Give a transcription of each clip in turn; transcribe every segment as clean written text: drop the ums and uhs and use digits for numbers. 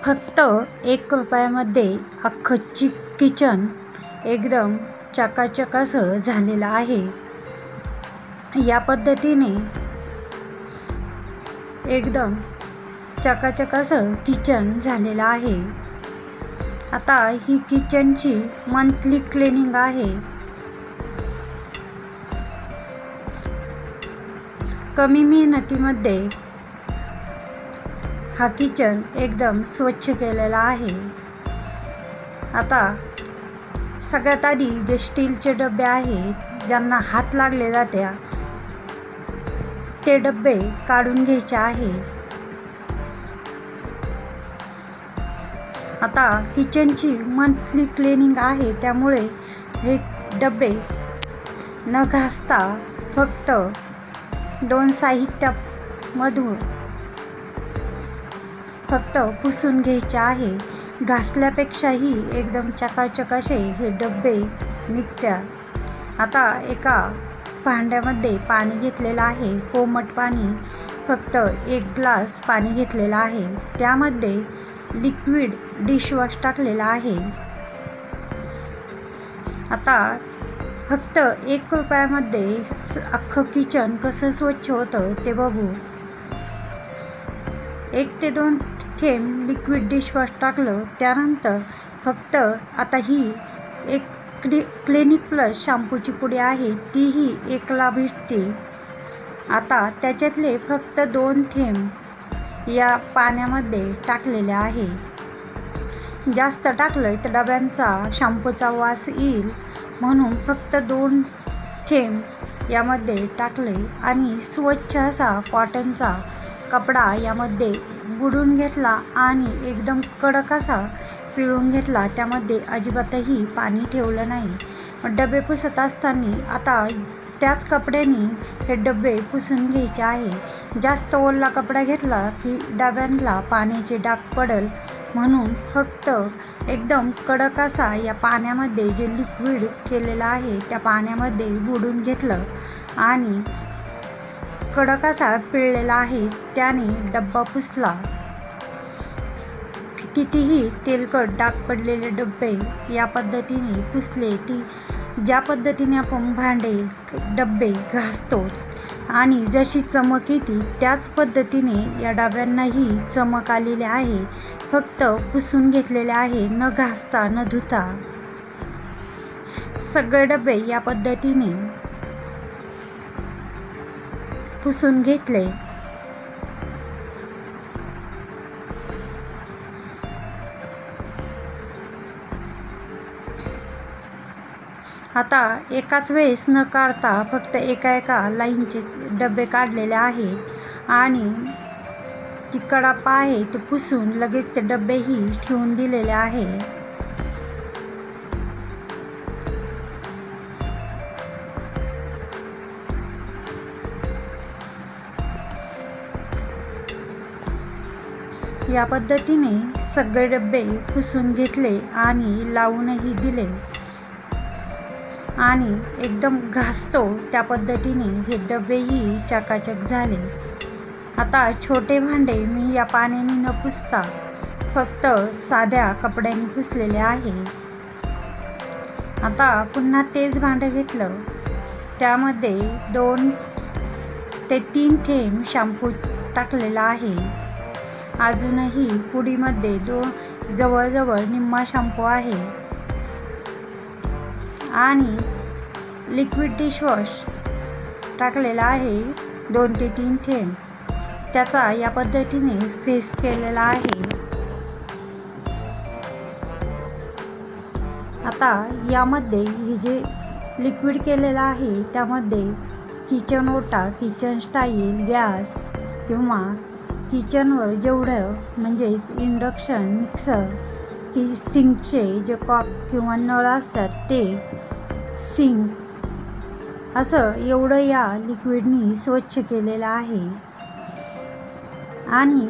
फक्त 1 रुपयामध्ये अख्खं किचन एकदम चकाचक असं झालेलं आहे. या पद्धतीने एकदम चकाचक असं किचन झालेलं आहे. आता ही किचनची मंथली क्लिनिंग आहे. कमी मेहनतीमध्ये हा किचन एकदम स्वच्छ केलेला आहे. आता सगळ्यात आधी जे स्टीलचे डबे आहेत ज्यांना हात लागले जाते ते डबे काढून घ्यायचे आहे. आता किचनची मंथली क्लिनिंग आहे त्यामुळे हे डबे न घासता फक्त 2 साहित्यामधून फक्त पुसून घ्यायचे आहे. घासल्यापेक्षाही एकदम चकाचक असे हे डबे निघतात. आता एका भांड्यामध्ये पाणी घेतलेलं आहे, कोमट पाणी, फक्त 1 ग्लास पाणी घेतलेलं आहे. त्यामध्ये लिक्विड डिशवॉश टाकलेला आहे. आता फक्त 1 रुपयामध्ये अख्खं किचन कसं स्वच्छ होतं ते बघू. 1 ते 2 थेंब लिक्विड डिशवॉश टाकलं. त्यानंतर फक्त आता ही एक क्लिनिक प्लस शॅम्पूची पुडी आहे, तीही 1 ला भेटते. आता त्याच्यातले फक्त 2 थेंब या पाण्यामध्ये टाकलेले आहे. जास्त टाकलं तर डब्यांचा शॅम्पूचा वास येईल म्हणून फक्त 2 थेंब यामध्ये टाकले आणि स्वच्छ असा कॉटनचा कपडा यामध्ये बुडून घेतला आणि एकदम कडक असा पिळून घेतला. त्यामध्ये अजिबातही पाणी ठेवलं नाही. डबे पुसत असताना आता त्याच कपड्याने हे डबे पुसून घ्यायचे आहे. जास्त ओला कपडा घेतला की डब्यांना पाण्याचे डाग पडेल म्हणून फक्त एकदम कडक असा या पाण्यामध्ये जे लिक्विड केलेलं आहे त्या पाण्यामध्ये बुडून घेतलं आणि कडक असा पिळलेला आहे त्याने डब्बा पुसला. कितीही तेलकट डाग पडलेले डबे या पद्धतीने पुसले. ज्या पद्धतीने आपण भांडे डबे घासतो आणि जशी चमक येते त्याच पद्धतीने या डब्यांनाही चमक आलेली आहे. फक्त पुसून घेतलेले आहे, न घासता न धुता. सगळे डबे या पद्धतीने पुसून घेतले. आता एकाच वेळेस न काढता फक्त एका लाईनचे डबे काढलेले आहे आणि ती कडापा आहे ते पुसून लगेच ते डबेही ठेवून दिलेले आहे. या पद्धतीने सगळे डबे पुसून घेतले आणि लावूनही दिले आणि एकदम घासतो त्या पद्धतीने हे डबेही चकाचक झाले. आता छोटे भांडे मी या पाण्याने न पुसता फक्त साध्या कपड्याने पुसलेले आहे. आता पुन्हा तेच भांडे घेतलं, त्यामध्ये 2 ते 3 थेंब शॅम्पू टाकलेला आहे. अजूनही पुडीमध्ये जवळजवळ निम्मा शॅम्पू आहे आणि लिक्विड डिशवॉश टाकलेला आहे 2 ते 3 थेंब. त्याचा या पद्धतीने फेस केलेला आहे. आता यामध्ये हे जे लिक्विड केलेलं आहे त्यामध्ये किचन ओटा, किचन स्टाईल, गॅस किंवा किचनवर जेवढं म्हणजेच इंडक्शन, मिक्सर की सिंकचे जे कॉक किंवा नळ असतात ते, सिंक असं एवढं या लिक्विडनी स्वच्छ केलेलं आहे. आणि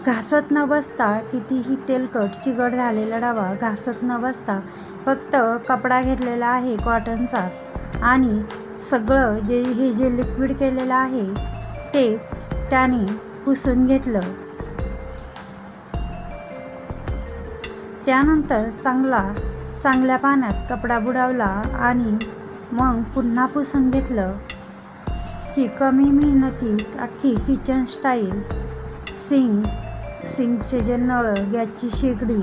घासत न बसता कितीही तेलकट चिकट झालेला डबा घासत न बसता फक्त कपडा घेतलेला आहे कॉटनचा आणि सगळं हे जे लिक्विड केलेलं आहे ते त्याने पुसून घेतलं. त्यानंतर चांगल्या पाण्यात कपडा बुडवला आणि मग पुन्हा पुसून घेतलं की कमी मेहनतीत अख्खी किचन स्टाईल सिंकचे जे नळ, गॅसची शेगडी,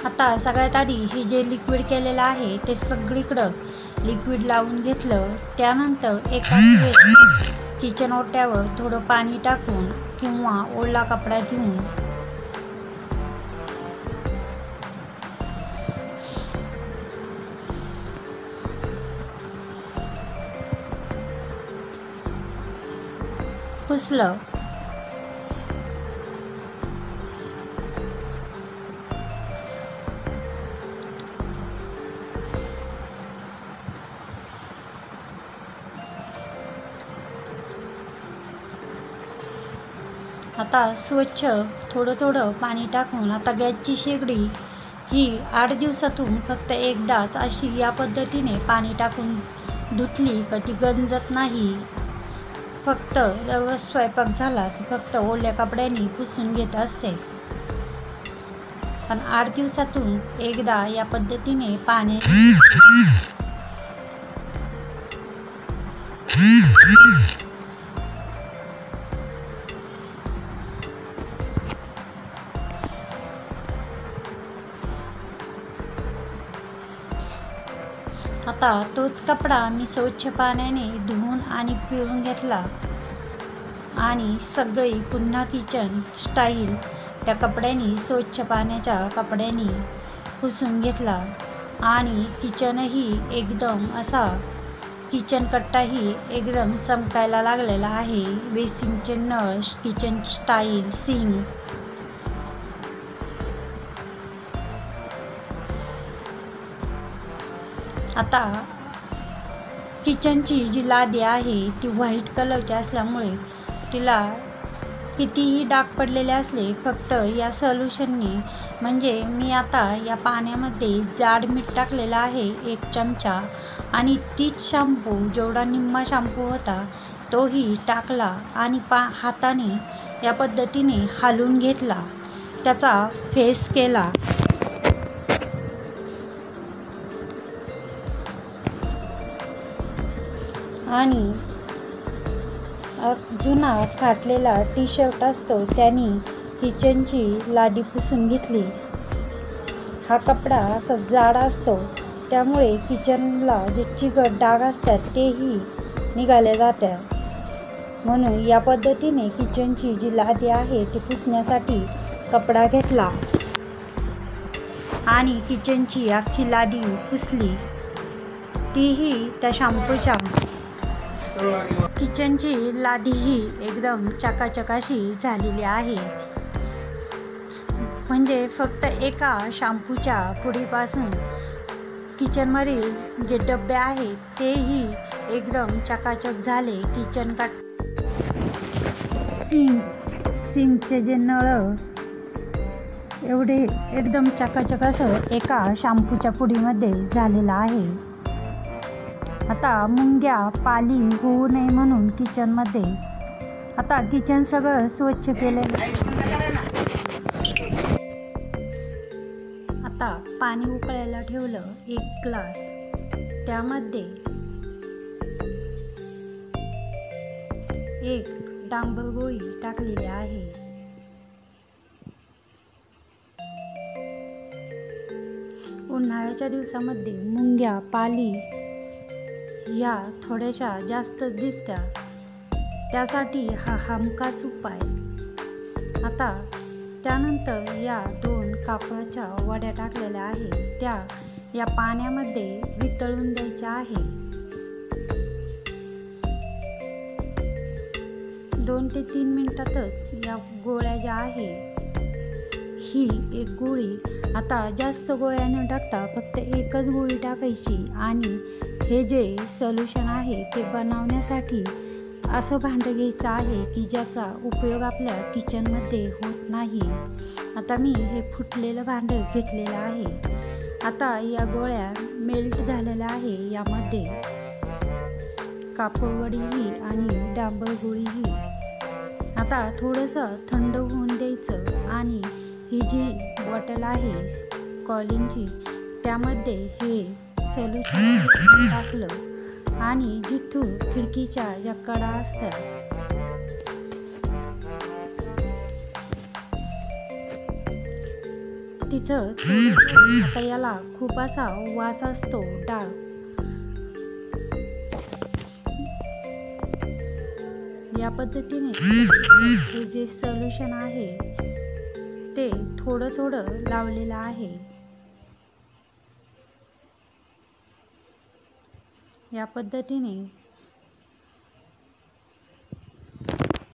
आता सगळ्यात आधी हे जे लिक्विड केलेलं आहे ते सगळीकडं लिक्विड लावून घेतलं। त्यानंतर एका किचन ओट्यावर थोडं पाणी टाकून किंवा ओला कपडा घेऊन पुसलं। आता स्वच्छ थोडं पाणी टाकून आता गॅसची शेगडी ही 8 दिवसातून फक्त एकदाच अशी या पद्धतीने पाणी टाकून धुतली का ती गंजत नाही। फक्त स्वयंपाक झाला की फक्त ओल्या कपड्यांनी पुसून घेत असते, पण 8 दिवसातून एकदा या पद्धतीने पाणी आता तोच कपडा मी स्वच्छ पाण्याने धुवून आणि पिळून घेतला आणि सगळी पुन्हा किचन स्टाईल त्या कपड्यांनी स्वच्छ पाण्याच्या कपड्यांनी पुसून घेतला आणि किचनही एकदम असा किचन कट्टाही एकदम चमकायला लागलेला आहे। बेसिनचे नळ, किचन स्टाईल, सिंक, आता किचनची जी लादी आहे ती व्हाईट कलरची असल्यामुळे तिला कितीही डाग पडलेले असले फक्त या सोल्युशननी, म्हणजे मी आता या पाण्यामध्ये जाड मीठ टाकलेलं आहे 1 चमचा आणि तीच शॅम्पू जेवढा निम्मा शॅम्पू होता तोही टाकला आणि हाताने या पद्धतीने हलवून घेतला, त्याचा फेस केला आणि जुना फाटलेला टी शर्ट असतो त्याने किचनची लादी पुसून घेतली। हा कपडा असा जाड असतो त्यामुळे किचनला जे चिकट डाग असतात तेही निघाले जातात, म्हणून या पद्धतीने किचनची जी लादी आहे ती पुसण्यासाठी कपडा घेतला आणि किचनची अख्खी लादी पुसली, तीही त्या शॅम्पूच्या। किचनची लादी ही एकदम चकाचक अशी झालेली आहे, म्हणजे फक्त एका शॅम्पूच्या पुडीपासून किचनमधील जे डबे आहेत तेही एकदम चकाचक झाले। किचन सिंकचे जे नळ एवढे एकदम चकाचक असं एका शॅम्पूच्या पुडीमध्ये झालेलं आहे। आता मुंग्या पाली होऊ नये म्हणून किचनमध्ये आता किचन सगळं स्वच्छ केलेलं। आता पाणी उकळायला ठेवलं 1 ग्लास, त्यामध्ये 1 डांबर गोळी टाकलेली आहे। उन्हाळ्याच्या दिवसामध्ये मुंग्या पाली या थोड्याशा जास्त दिसतात, त्यासाठी हा हमखास उपाय। आता त्यानंतर या 2 कापडाच्या वड्या टाकलेल्या आहेत त्या या पाण्यामध्ये वितळून द्यायच्या आहे। 2 ते 3 मिनिटातच या गोळ्या ज्या आहेत ही 1 गोळी, आता जास्त गोळ्या न टाकता फक्त 1च गोळी टाकायची आणि हे जे सोल्युशन आहे ते बनवण्यासाठी असं भांडं घ्यायचं आहे की ज्याचा उपयोग आपल्या किचनमध्ये होत नाही. आता मी हे फुटलेलं भांडं घेतलेलं आहे. आता या गोळ्या मेल्ट झालेल्या आहे. यामध्ये कापवडीही आणि डांबर गोळीही. आता थोडंसं थंड होऊन द्यायचं आणि ही जी बॉटल आहे कॉलिनची त्यामध्ये हे सोल्युशन टाकलं आणि जिथून खिडकीच्या ज्या कडा असतात तिथं आता याला खूप असा वास असतो डाळ. या पद्धतीने हे जे सोल्युशन आहे ते थोडं थोडं लावलेलं आहे. या पद्धतीने